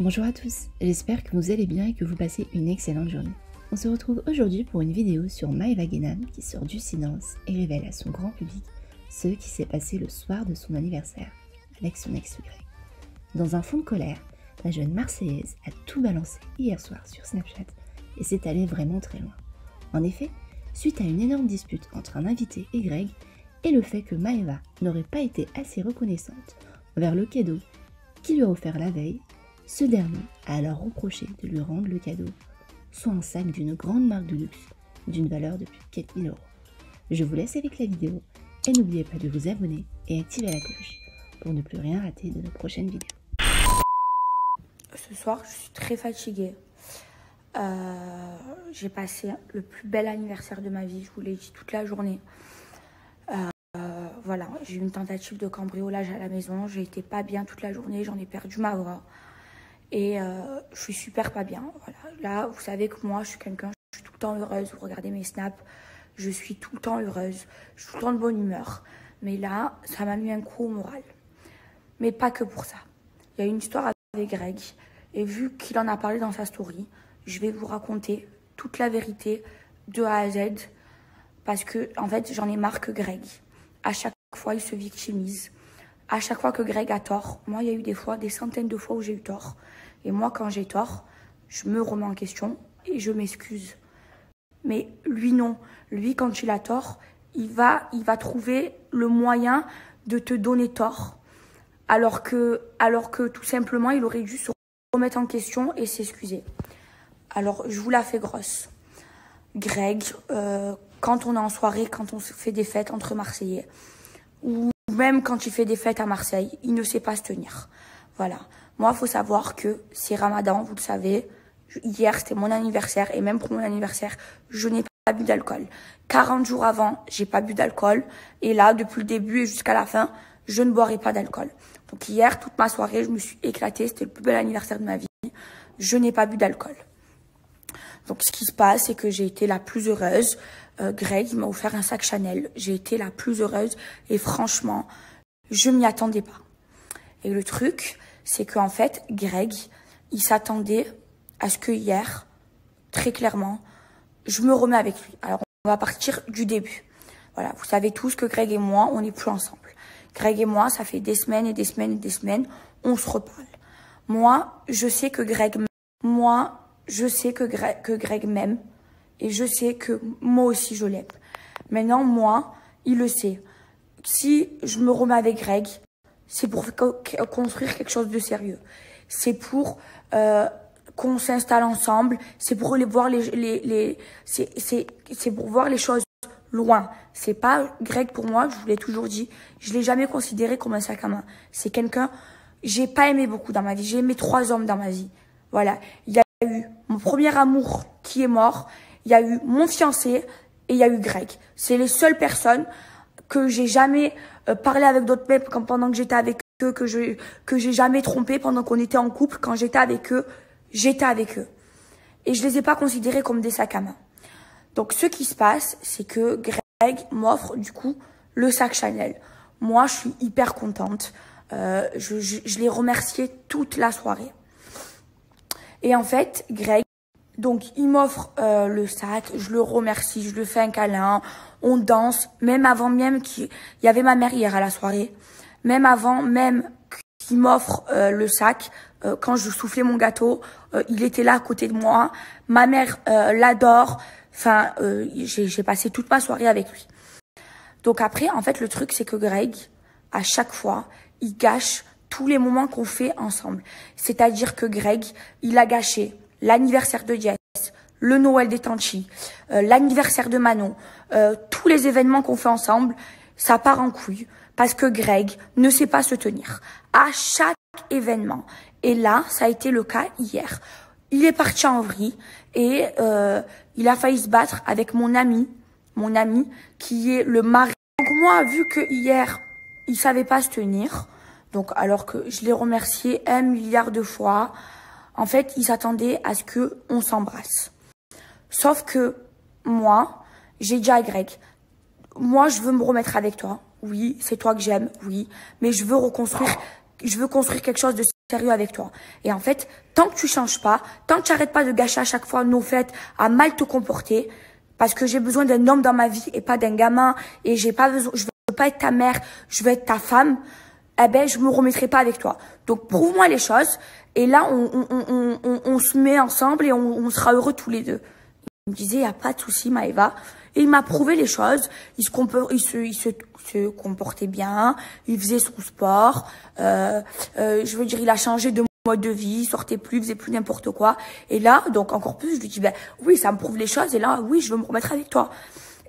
Bonjour à tous, j'espère que vous allez bien et que vous passez une excellente journée. On se retrouve aujourd'hui pour une vidéo sur Maëva Guénam qui sort du silence et révèle à son grand public ce qui s'est passé le soir de son anniversaire avec son ex-Greg. Dans un fond de colère, la jeune Marseillaise a tout balancé hier soir sur Snapchat et s'est allée vraiment très loin. En effet, suite à une énorme dispute entre un invité et Greg, et le fait que Maëva n'aurait pas été assez reconnaissante envers le cadeau qu'il lui a offert la veille, ce dernier a alors reproché de lui rendre le cadeau, soit un sac d'une grande marque de luxe d'une valeur de plus de 4 000 €. Je vous laisse avec la vidéo et n'oubliez pas de vous abonner et activer la cloche pour ne plus rien rater de nos prochaines vidéos. Ce soir, je suis très fatiguée. J'ai passé le plus bel anniversaire de ma vie, je vous l'ai dit, toute la journée. Voilà, j'ai eu une tentative de cambriolage à la maison, j'ai été pas bien toute la journée, j'en ai perdu ma voix. Et je suis super pas bien. Voilà. Là, vous savez que moi, je suis quelqu'un, je suis tout le temps heureuse. Vous regardez mes snaps, je suis tout le temps heureuse, je suis tout le temps de bonne humeur. Mais là, ça m'a mis un coup au moral. Mais pas que pour ça. Il y a une histoire avec Greg. Et vu qu'il en a parlé dans sa story, je vais vous raconter toute la vérité de A à Z. Parce que, en fait, j'en ai marre que Greg, à chaque fois, il se victimise. À chaque fois que Greg a tort, moi, il y a eu des fois, des centaines de fois où j'ai eu tort. Et moi, quand j'ai tort, je me remets en question et je m'excuse. Mais lui, non. Lui, quand il a tort, il va trouver le moyen de te donner tort. Alors que tout simplement, il aurait dû se remettre en question et s'excuser. Alors, je vous la fais grosse. Greg, quand on est en soirée, quand on fait des fêtes entre Marseillais, ou même quand il fait des fêtes à Marseille, il ne sait pas se tenir. Voilà. Moi, il faut savoir que c'est Ramadan, vous le savez. Hier, c'était mon anniversaire. Et même pour mon anniversaire, je n'ai pas bu d'alcool. 40 jours avant, j'ai pas bu d'alcool. Et là, depuis le début et jusqu'à la fin, je ne boirai pas d'alcool. Donc hier, toute ma soirée, je me suis éclatée. C'était le plus bel anniversaire de ma vie. Je n'ai pas bu d'alcool. Donc ce qui se passe, c'est que j'ai été la plus heureuse. Greg, il m'a offert un sac Chanel. J'ai été la plus heureuse. Et franchement, je m'y attendais pas. Et le truc, c'est qu'en fait, Greg, il s'attendait à ce que hier, très clairement, je me remets avec lui. Alors, on va partir du début. Voilà, vous savez tous que Greg et moi, on n'est plus ensemble. Greg et moi, ça fait des semaines et des semaines et des semaines, on se reparle. Moi, je sais que Greg m'aime. Moi, je sais que Greg m'aime. Et je sais que moi aussi, je l'aime. Maintenant, moi, il le sait. Si je me remets avec Greg, c'est pour construire quelque chose de sérieux. C'est pour qu'on s'installe ensemble. C'est pour voir c'est pour voir les choses loin. C'est pas Greg pour moi. Je vous l'ai toujours dit. Je l'ai jamais considéré comme un sac à main. C'est quelqu'un. J'ai pas aimé beaucoup dans ma vie. J'ai aimé 3 hommes dans ma vie. Voilà. Il y a eu mon premier amour qui est mort. Il y a eu mon fiancé et il y a eu Greg. C'est les seules personnes que j'ai jamais parlé avec d'autres mecs pendant que j'étais avec eux, que j'ai jamais trompé pendant qu'on était en couple. Quand j'étais avec eux, j'étais avec eux. Et je les ai pas considérés comme des sacs à main. Donc ce qui se passe, c'est que Greg m'offre du coup le sac Chanel. Moi, je suis hyper contente. Je l'ai remercié toute la soirée. Et en fait, Greg, donc il m'offre le sac, je le remercie, je lui fais un câlin, on danse, même avant même qu'il y avait ma mère hier à la soirée, même avant même qu'il m'offre le sac, quand je soufflais mon gâteau, il était là à côté de moi, ma mère l'adore, enfin j'ai passé toute ma soirée avec lui. Donc après, en fait, le truc c'est que Greg, à chaque fois, il gâche tous les moments qu'on fait ensemble. C'est-à-dire que Greg, il a gâché l'anniversaire de Jess, le Noël des Tanchi, l'anniversaire de Manon, tous les événements qu'on fait ensemble, ça part en couille parce que Greg ne sait pas se tenir à chaque événement. Et là, ça a été le cas hier. Il est parti en vrille et il a failli se battre avec mon ami qui est le mari. Donc moi, vu que hier, il savait pas se tenir, donc alors que je l'ai remercié 1 milliard de fois, en fait, il s'attendait à ce que on s'embrasse. Sauf que moi, j'ai dit à Greg, moi, je veux me remettre avec toi. Oui, c'est toi que j'aime, oui. Mais je veux construire quelque chose de sérieux avec toi. Et en fait, tant que tu changes pas, tant que tu n'arrêtes pas de gâcher à chaque fois nos fêtes, à mal te comporter, parce que j'ai besoin d'un homme dans ma vie et pas d'un gamin, et j'ai pas besoin, je veux pas être ta mère, je veux être ta femme, eh ben, je me remettrai pas avec toi. Donc, prouve-moi les choses, et là, on se met ensemble et on sera heureux tous les deux. Il me disait, il n'y a pas de souci, Maëva. Et il m'a prouvé les choses. Il se comportait bien. Il faisait son sport. Je veux dire, il a changé de mode de vie. Il sortait plus, il faisait plus n'importe quoi. Et là, donc encore plus, je lui dis, ben oui, ça me prouve les choses. Et là, oui, je veux me remettre avec toi.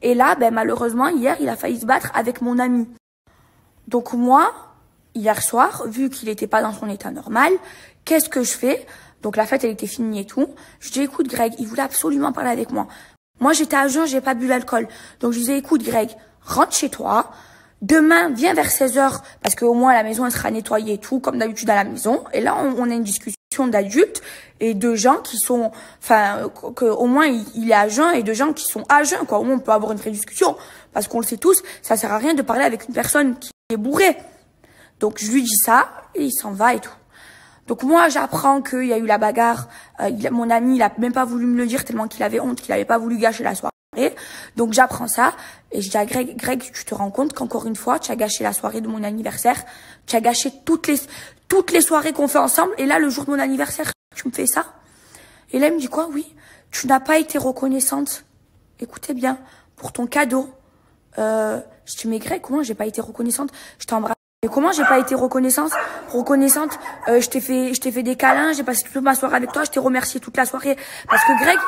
Et là, ben malheureusement, hier, il a failli se battre avec mon ami. Donc moi, hier soir, vu qu'il n'était pas dans son état normal, qu'est-ce que je fais? Donc la fête, elle était finie et tout. Je dis, écoute Greg, il voulait absolument parler avec moi. Moi, j'étais à jeun, j'ai pas bu l'alcool. Donc je disais, écoute Greg, rentre chez toi. Demain, viens vers 16h, parce qu'au moins la maison, elle sera nettoyée et tout, comme d'habitude à la maison. Et là, on a une discussion d'adultes et de gens qui sont, enfin, au moins il est à jeun et de gens qui sont à jeun, quoi. Au moins, on peut avoir une vraie discussion. Parce qu'on le sait tous, ça sert à rien de parler avec une personne qui est bourrée. Donc je lui dis ça, et il s'en va et tout. Donc moi, j'apprends qu'il y a eu la bagarre. Mon ami, il a même pas voulu me le dire tellement qu'il avait honte, qu'il avait pas voulu gâcher la soirée. Donc j'apprends ça et je dis à Greg, tu te rends compte qu'encore une fois, tu as gâché la soirée de mon anniversaire. Tu as gâché toutes les soirées qu'on fait ensemble. Et là, le jour de mon anniversaire, tu me fais ça. Et là, il me dit quoi? Oui, tu n'as pas été reconnaissante. Écoutez bien, pour ton cadeau. Je dis, mais Greg, comment j'ai pas été reconnaissante? Je t'embrasse. Et comment j'ai pas été reconnaissante? Je t'ai fait des câlins, j'ai passé toute ma soirée avec toi, je t'ai remercié toute la soirée. Parce que Greg,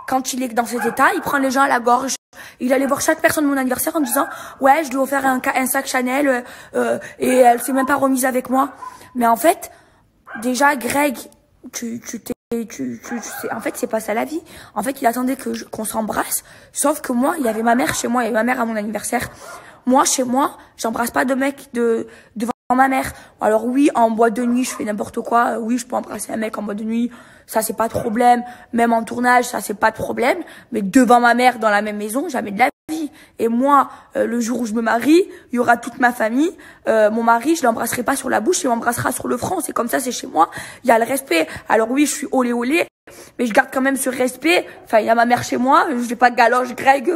quand il est dans cet état, il prend les gens à la gorge. Il allait voir chaque personne de mon anniversaire en disant, ouais, je lui ai offert un sac Chanel, et elle s'est même pas remise avec moi. Mais en fait, déjà, Greg, en fait, c'est pas ça la vie. En fait, il attendait qu'on s'embrasse. Sauf que moi, il y avait ma mère chez moi, il y avait ma mère à mon anniversaire. Moi, chez moi, j'embrasse pas de mec devant ma mère. Alors oui, en boîte de nuit, je fais n'importe quoi. Oui, je peux embrasser un mec en boîte de nuit. Ça, c'est pas de problème. Même en tournage, ça, c'est pas de problème. Mais devant ma mère, dans la même maison, jamais de la vie. Et moi, le jour où je me marie, il y aura toute ma famille. Mon mari, je l'embrasserai pas sur la bouche, il m'embrassera sur le front. C'est comme ça, c'est chez moi. Il y a le respect. Alors oui, je suis olé olé. Mais je garde quand même ce respect. Enfin, il y a ma mère chez moi. Je vais pas galoche Greg,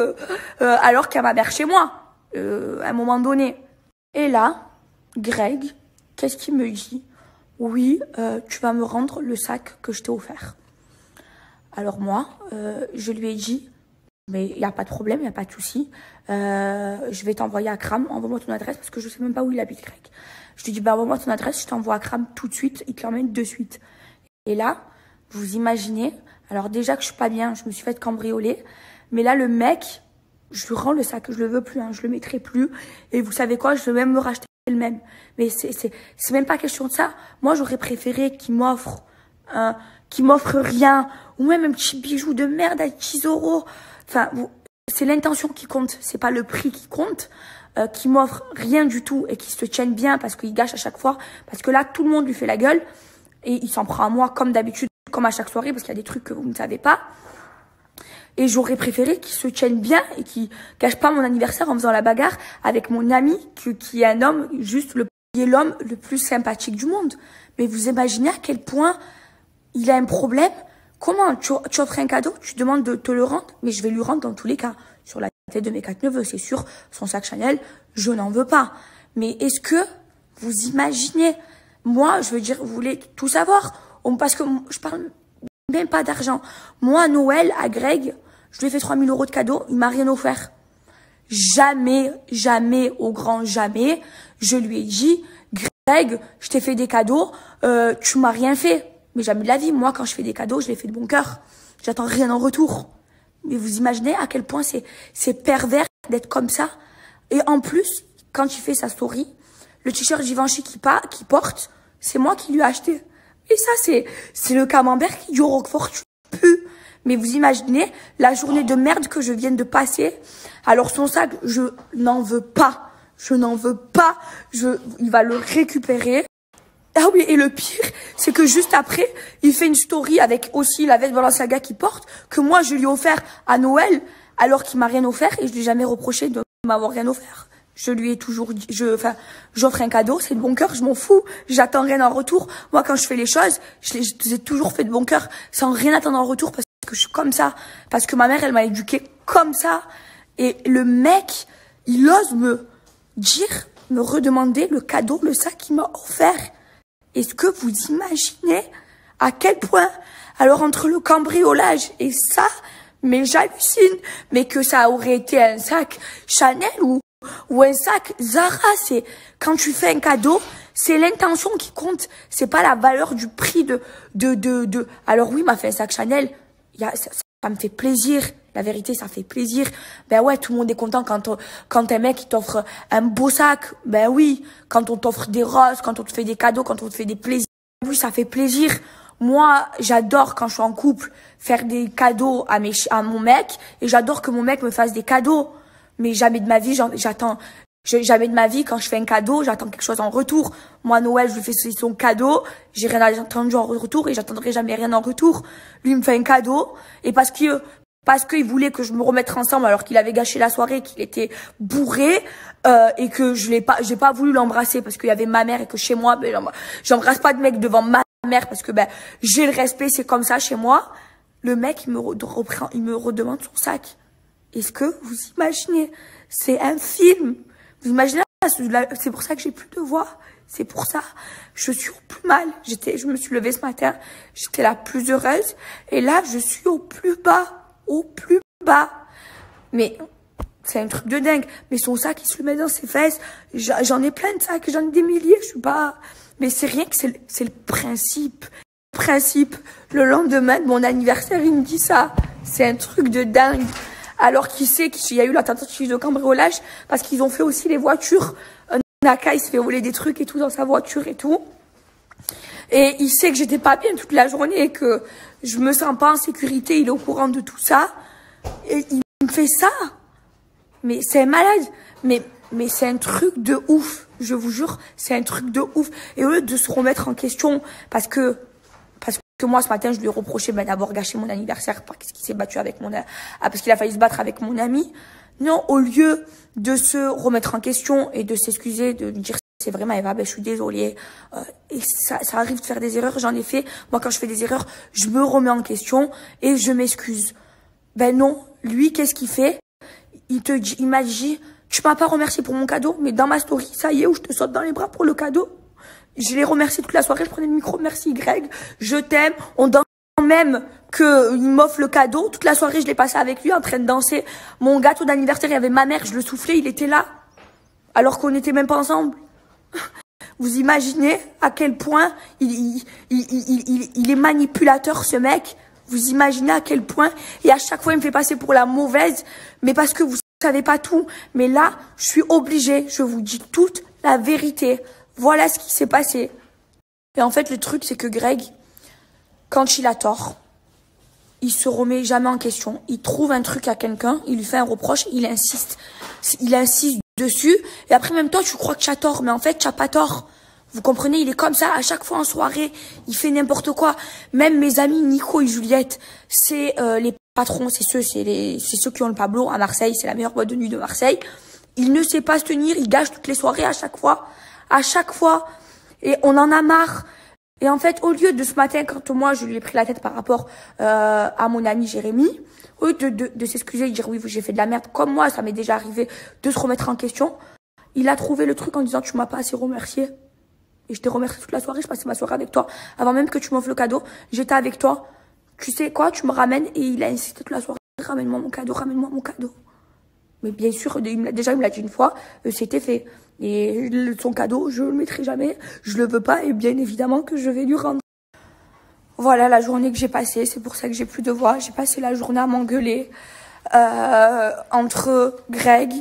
alors qu'il y a ma mère chez moi. À un moment donné. Et là, Greg, qu'est-ce qu'il me dit? Oui, tu vas me rendre le sac que je t'ai offert. Alors moi, je lui ai dit, mais il n'y a pas de problème, il n'y a pas de souci. Je vais t'envoyer à Cram, envoie-moi ton adresse parce que je ne sais même pas où il habite, Greg. Je lui dis, bah, envoie-moi ton adresse, je t'envoie à Cram tout de suite, il te l'emmène de suite. Et là, vous imaginez, alors déjà que je suis pas bien, je me suis fait cambrioler, mais là, le mec, je lui rends le sac, je le veux plus, hein, je le mettrai plus. Et vous savez quoi, je vais même me racheter le même. Mais c'est même pas question de ça. Moi, j'aurais préféré qu'il m'offre rien, ou même un petit bijou de merde à 10 €. Enfin, c'est l'intention qui compte, c'est pas le prix qui compte. Qui m'offre rien du tout et qui se tienne bien parce qu'il gâche à chaque fois. Parce que là, tout le monde lui fait la gueule et il s'en prend à moi comme d'habitude, comme à chaque soirée, parce qu'il y a des trucs que vous ne savez pas. Et j'aurais préféré qu'il se tienne bien et qu'il gâche pas mon anniversaire en faisant la bagarre avec mon ami qui est un homme, qui est l'homme le plus sympathique du monde. Mais vous imaginez à quel point il a un problème? Comment tu offres un cadeau, tu demandes de te le rendre, mais je vais lui rendre dans tous les cas. Sur la tête de mes 4 neveux, c'est sûr, son sac Chanel, je n'en veux pas. Mais est-ce que vous imaginez? Moi, je veux dire, vous voulez tout savoir? Parce que je parle même pas d'argent. Moi, à Noël, à Greg, je lui ai fait 3 000 € de cadeau, il m'a rien offert. Jamais, jamais, au grand jamais, je lui ai dit, Greg, je t'ai fait des cadeaux, tu m'as rien fait. Mais jamais de la vie, moi, quand je fais des cadeaux, je les fais de bon cœur. J'attends rien en retour. Mais vous imaginez à quel point c'est pervers d'être comme ça. Et en plus, quand il fait sa story, le t-shirt Givenchy qu'il porte, c'est moi qui lui ai acheté. Et ça, c'est le camembert qui du Roquefort pue. Mais vous imaginez la journée de merde que je viens de passer. Alors son sac, je n'en veux pas. Je n'en veux pas. Il va le récupérer. Ah oui, et le pire, c'est que juste après, il fait une story avec aussi la veste Balenciaga qu'il porte, que moi, je lui ai offert à Noël, alors qu'il m'a rien offert, et je lui ai jamais reproché de m'avoir rien offert. Je lui ai toujours dit, j'offre un cadeau, c'est de bon cœur, je m'en fous, j'attends rien en retour. Moi, quand je fais les choses, je les ai toujours fait de bon cœur, sans rien attendre en retour, parce que je suis comme ça, parce que ma mère, elle m'a éduquée comme ça. Et le mec, il ose me redemander le cadeau, le sac qu'il m'a offert. Est-ce que vous imaginez à quel point, alors entre le cambriolage et ça, mais j'hallucine, mais que ça aurait été un sac Chanel ou un sac Zara, c'est quand tu fais un cadeau, c'est l'intention qui compte, c'est pas la valeur du prix Alors oui, il m'a fait un sac Chanel, ça me fait plaisir, la vérité, ça fait plaisir. Ben ouais, tout le monde est content quand un mec il t'offre un beau sac, ben oui, quand on t'offre des roses, quand on te fait des cadeaux, quand on te fait des plaisirs, oui, ça fait plaisir. Moi, j'adore quand je suis en couple faire des cadeaux à mon mec et j'adore que mon mec me fasse des cadeaux. Mais jamais de ma vie, jamais de ma vie, quand je fais un cadeau, j'attends quelque chose en retour. Moi, Noël, je lui fais son cadeau, j'ai rien attendu en retour et j'attendrai jamais rien en retour. Lui, il me fait un cadeau et parce qu'il voulait que je me remette ensemble alors qu'il avait gâché la soirée, qu'il était bourré et que j'ai pas voulu l'embrasser parce qu'il y avait ma mère et que chez moi, ben, j'embrasse pas de mec devant ma mère parce que ben j'ai le respect, c'est comme ça chez moi. Le mec, il me redemande son sac. Est-ce que vous imaginez? C'est un film. Vous imaginez? C'est pour ça que j'ai plus de voix. C'est pour ça. Je suis au plus mal. Je me suis levée ce matin. J'étais la plus heureuse. Et là, je suis au plus bas. Au plus bas. Mais c'est un truc de dingue. Mais son sac, il se le met dans ses fesses. J'en ai plein de sacs. J'en ai des milliers. Je suis pas... Mais c'est rien que c'est le principe. Le principe. Le lendemain de mon anniversaire, il me dit ça. C'est un truc de dingue. Alors qu'il sait qu'il y a eu la tentative de cambriolage parce qu'ils ont fait aussi les voitures. Naka, il se fait voler des trucs et tout dans sa voiture et tout. Et il sait que j'étais pas bien toute la journée et que je me sens pas en sécurité. Il est au courant de tout ça. Et il me fait ça. Mais c'est malade. Mais c'est un truc de ouf. Je vous jure, c'est un truc de ouf. Et au lieu de se remettre en question parce que moi, ce matin, je lui ai reproché d'avoir gâché mon anniversaire parce qu'il s'est battu avec parce qu'il a failli se battre avec mon ami. Non, au lieu de se remettre en question et de s'excuser, de dire c'est vrai Maëva, ben je suis désolée. Et ça arrive de faire des erreurs, j'en ai fait. Moi, quand je fais des erreurs, je me remets en question et je m'excuse. Ben non, lui, qu'est-ce qu'il fait? Il m'a dit, tu m'as pas remercié pour mon cadeau, mais dans ma story, ça y est, où je te saute dans les bras pour le cadeau. Je l'ai remercié toute la soirée, je prenais le micro, merci Greg, je t'aime. On danse même qu'il m'offre le cadeau. Toute la soirée, je l'ai passé avec lui en train de danser. Mon gâteau d'anniversaire, il y avait ma mère, je le soufflais, il était là. Alors qu'on n'était même pas ensemble. Vous imaginez à quel point il est manipulateur, ce mec. Vous imaginez à quel point. Et à chaque fois, il me fait passer pour la mauvaise. Mais parce que vous savez pas tout. Mais là, je suis obligée, je vous dis toute la vérité. Voilà ce qui s'est passé. Et en fait, le truc, c'est que Greg, quand il a tort, il se remet jamais en question. Il trouve un truc à quelqu'un, il lui fait un reproche, il insiste. Il insiste dessus. Et après, même toi, tu crois que tu as tort. Mais en fait, tu n'as pas tort. Vous comprenez, il est comme ça. À chaque fois en soirée, il fait n'importe quoi. Même mes amis Nico et Juliette, c'est les patrons, c'est ceux qui ont le Pablo à Marseille. C'est la meilleure boîte de nuit de Marseille. Il ne sait pas se tenir, il gâche toutes les soirées à chaque fois. À chaque fois. Et on en a marre. Et en fait, au lieu de ce matin, quand moi, je lui ai pris la tête par rapport à mon ami Jérémy, au lieu de s'excuser et de dire oui, j'ai fait de la merde, comme moi, ça m'est déjà arrivé de se remettre en question, il a trouvé le truc en disant tu m'as pas assez remercié. Et je t'ai remercié toute la soirée, je passais ma soirée avec toi. Avant même que tu m'offres le cadeau, j'étais avec toi. Tu sais quoi, tu me ramènes. Et il a insisté toute la soirée, ramène-moi mon cadeau, ramène-moi mon cadeau. Mais bien sûr, il me l'a dit une fois, c'était fait. Et son cadeau, je le mettrai jamais, je le veux pas et bien évidemment que je vais lui rendre. Voilà la journée que j'ai passée, c'est pour ça que j'ai plus de voix. J'ai passé la journée à m'engueuler entre Greg,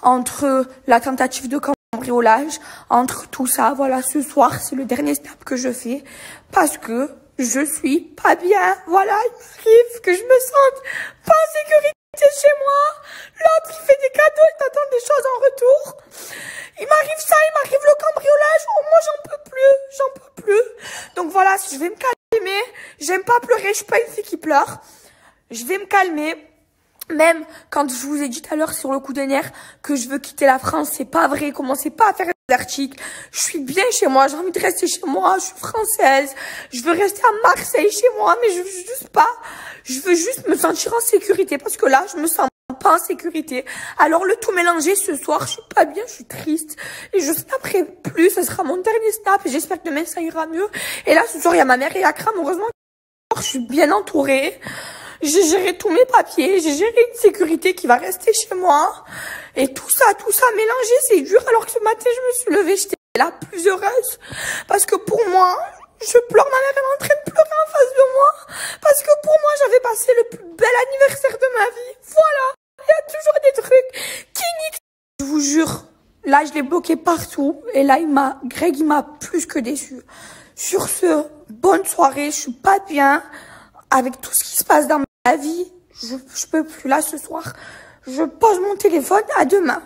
entre la tentative de cambriolage, entre tout ça. Voilà, ce soir, c'est le dernier snap que je fais parce que je suis pas bien. Voilà, il m'arrive que je me sente pas en sécurité chez moi. L'autre, il fait des cadeaux, il t'attend des choses en retour. Il m'arrive ça, il m'arrive le cambriolage. Oh, moi, j'en peux plus. Donc voilà, je vais me calmer. J'aime pas pleurer, je suis pas une fille qui pleure. Je vais me calmer. Même quand je vous ai dit tout à l'heure sur le coup de nerf que je veux quitter la France, c'est pas vrai. Commencez pas à faire des articles. Je suis bien chez moi, j'ai envie de rester chez moi, je suis française. Je veux rester à Marseille chez moi, mais je veux juste pas. Je veux juste me sentir en sécurité parce que là, je me sens pas en sécurité. Alors le tout mélangé ce soir, je suis pas bien, je suis triste. Et je snapperai plus, ce sera mon dernier snap et j'espère que demain ça ira mieux. Et là, ce soir, il y a ma mère et Akram, heureusement. Je suis bien entourée. J'ai géré tous mes papiers, j'ai géré une sécurité qui va rester chez moi. Et tout ça mélangé, c'est dur. Alors que ce matin, je me suis levée, j'étais là plus heureuse. Parce que pour moi, je pleure, ma mère elle est en train de pleurer en face de moi. Parce que pour moi, j'avais passé le plus bel anniversaire de ma vie. Voilà. Il y a toujours des trucs qui niquent. Je vous jure, là, je l'ai bloqué partout. Et là, Greg, il m'a plus que déçu. Sur ce, bonne soirée, je suis pas bien. Avec tout ce qui se passe dans ma vie, je peux plus. Là, ce soir, je pose mon téléphone. À demain.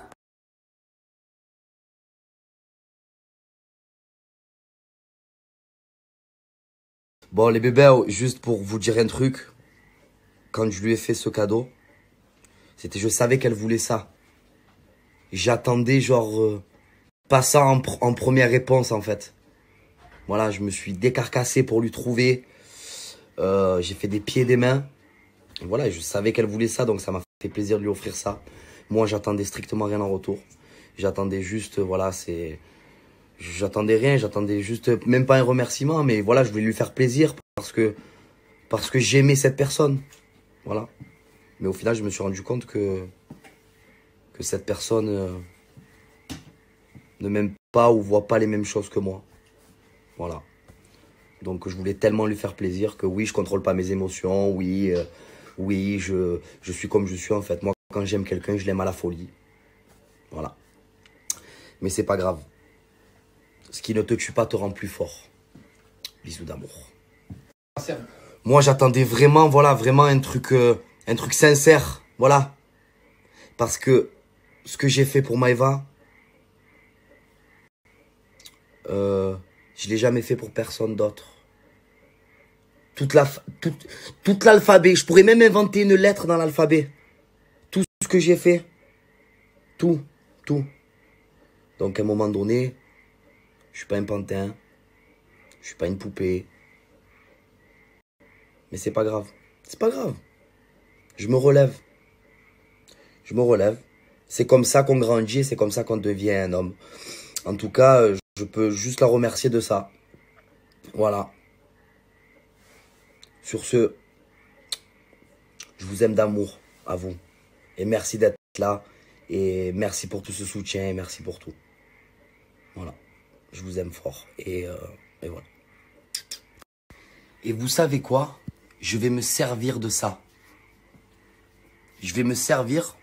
Bon, les bébés, juste pour vous dire un truc. Quand je lui ai fait ce cadeau, je savais qu'elle voulait ça. J'attendais genre pas ça en première réponse en fait. Voilà, je me suis décarcassé pour lui trouver. J'ai fait des pieds et des mains. Voilà, je savais qu'elle voulait ça, donc ça m'a fait plaisir de lui offrir ça. Moi, j'attendais strictement rien en retour. J'attendais juste, voilà, j'attendais rien, j'attendais juste, même pas un remerciement, mais voilà, je voulais lui faire plaisir parce que j'aimais cette personne. Voilà. Mais au final, je me suis rendu compte que cette personne ne m'aime pas ou voit pas les mêmes choses que moi. Voilà. Donc je voulais tellement lui faire plaisir que oui, je contrôle pas mes émotions, oui, je suis comme je suis en fait. Moi, quand j'aime quelqu'un, je l'aime à la folie. Voilà. Mais c'est pas grave. Ce qui ne te tue pas te rend plus fort. Bisous d'amour. Moi, j'attendais vraiment, voilà, vraiment un truc sincère, voilà. Parce que ce que j'ai fait pour Maëva, je l'ai jamais fait pour personne d'autre. Tout l'alphabet, je pourrais même inventer une lettre dans l'alphabet. Tout ce que j'ai fait, tout. Donc à un moment donné, je suis pas un pantin, je suis pas une poupée. Mais c'est pas grave, c'est pas grave. Je me relève. C'est comme ça qu'on grandit et c'est comme ça qu'on devient un homme. En tout cas, je peux juste la remercier de ça. Voilà. Sur ce, je vous aime d'amour, à vous. Et merci d'être là. Et merci pour tout ce soutien et merci pour tout. Voilà. Je vous aime fort. Et voilà. Et vous savez quoi? Je vais me servir de ça. Je vais me servir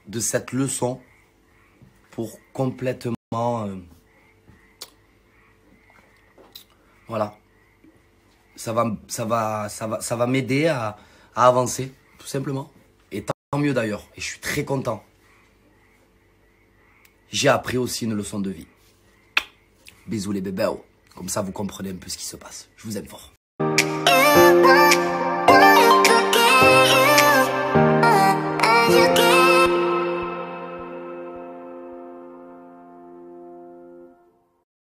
de cette leçon pour complètement... voilà. Ça va m'aider à avancer, tout simplement. Et tant mieux d'ailleurs. Et je suis très content. J'ai appris aussi une leçon de vie. Bisous les bébés. Comme ça, vous comprenez un peu ce qui se passe. Je vous aime fort.